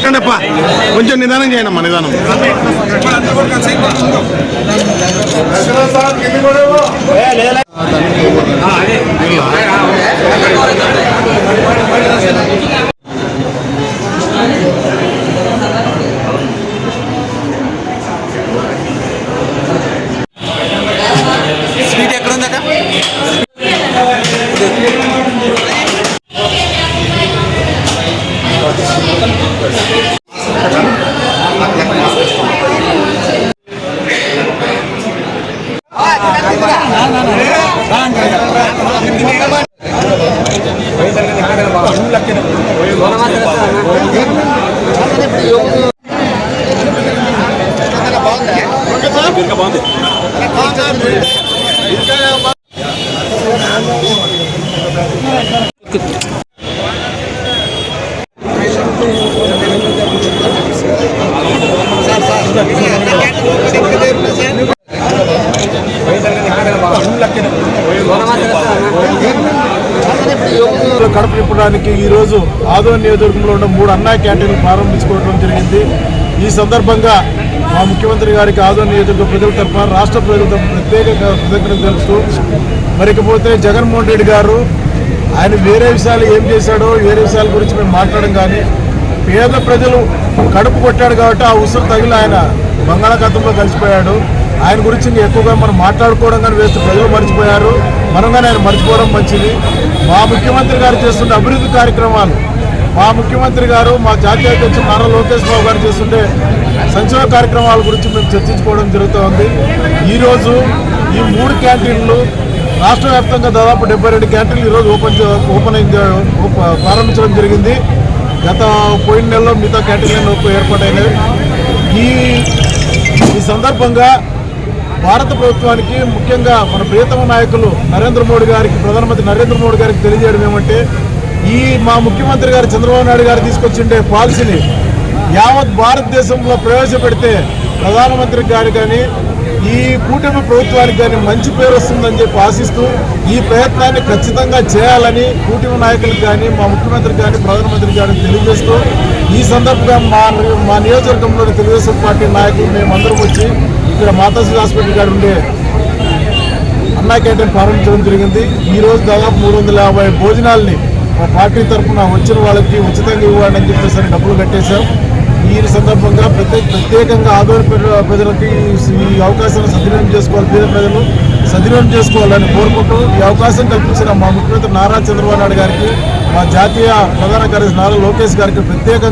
పెట్టండి అప్ప, కొంచెం నిదానం చేయండి అమ్మా, నిదానం. స్వీట్ ఎక్కడ ఉందట? కడుపు నింపడానికి ఈరోజు ఆదోని నియోజకవర్గంలో ఉన్న 3 అన్నా క్యాంటీన్లు ప్రారంభించుకోవడం జరిగింది. ఈ సందర్భంగా మా ముఖ్యమంత్రి గారికి ఆదోని నియోజకవర్గ ప్రజల తరఫున, రాష్ట్ర ప్రజల తరఫున ప్రత్యేక కృతజ్ఞతలు తెలుపుతూ, మరికపోతే జగన్మోహన్ రెడ్డి గారు ఆయన వేరే విషయాలు ఏం చేశాడో వేరే విషయాల గురించి మేము మాట్లాడడం కానీ, పేద ప్రజలు కడుపు కొట్టాడు కాబట్టి ఆ ఉసురు తగిలి ఆయన బంగాళాఖాతంలో కలిసిపోయాడు. ఆయన గురించి ఇంకా ఎక్కువగా మనం మాట్లాడుకోవడం కానీ వేస్తే ప్రజలు మర్చిపోయారు. మనం కానీ ఆయన మర్చిపోవడం మంచిది. మా ముఖ్యమంత్రి గారు చేస్తుండే అభివృద్ధి కార్యక్రమాలు, మా ముఖ్యమంత్రి గారు, మా జాతీయ అధ్యక్షుడు నారా లోకేష్ బాబు గారు చేస్తుండే సంక్షేమ కార్యక్రమాల గురించి మేము చర్చించుకోవడం జరుగుతోంది. ఈరోజు ఈ 3 క్యాంటీన్లు రాష్ట్ర వ్యాప్తంగా దాదాపు 72 క్యాంటీన్లు ఈరోజు ప్రారంభించడం జరిగింది. గత పోయిన నెలలో మిగతా క్యాంటీన్లను ఏర్పాటైనవి. ఈ సందర్భంగా భారత ప్రభుత్వానికి, ముఖ్యంగా మన ప్రియతమ నాయకులు నరేంద్ర మోడీ గారికి, ప్రధానమంత్రి నరేంద్ర మోడీ గారికి తెలియజేయడం ఏమంటే, మా ముఖ్యమంత్రి గారు చంద్రబాబు నాయుడు గారు తీసుకొచ్చిండే పాలసీని యావత్ భారతదేశంలో ప్రవేశపెడితే ప్రధానమంత్రి గారు కానీ ఈ కూటమి ప్రభుత్వానికి కానీ మంచి పేరు వస్తుందని చెప్పి ఆశిస్తూ ఈ ప్రయత్నాన్ని ఖచ్చితంగా చేయాలని కూటమి నాయకులకు కానీ, మా ముఖ్యమంత్రికి కానీ, ప్రధానమంత్రికి కానీ తెలియజేస్తూ, ఈ సందర్భంగా మా నియోజకవర్గంలోని తెలుగుదేశం పార్టీ నాయకులు మేమందరం వచ్చి ఇక్కడ మాతాశ్రీ హాస్పిటల్ గారు ఉండే అన్నా క్యాంటీన్ ప్రారంభించడం జరిగింది. ఈరోజు దాదాపు 350 భోజనాలని మా పార్టీ తరఫున వచ్చిన వాళ్ళకి ఉచితంగా ఇవ్వండి అని చెప్పేసి డబ్బులు కట్టేశాం. ఈ సందర్భంగా ప్రత్యేకంగా ఆదోని ప్రజలకి ఈ అవకాశాన్ని సద్వినియోగం చేసుకోవాలి, పేద ప్రజలు సద్వినియోగం చేసుకోవాలని కోరుకుంటూ, ఈ అవకాశం కల్పించిన మా ముఖ్యమంత్రి నారా చంద్రబాబు నాయుడు గారికి, మా జాతీయ ప్రధాన కార్యదర్శి నారా లోకేష్ గారికి ప్రత్యేకంగా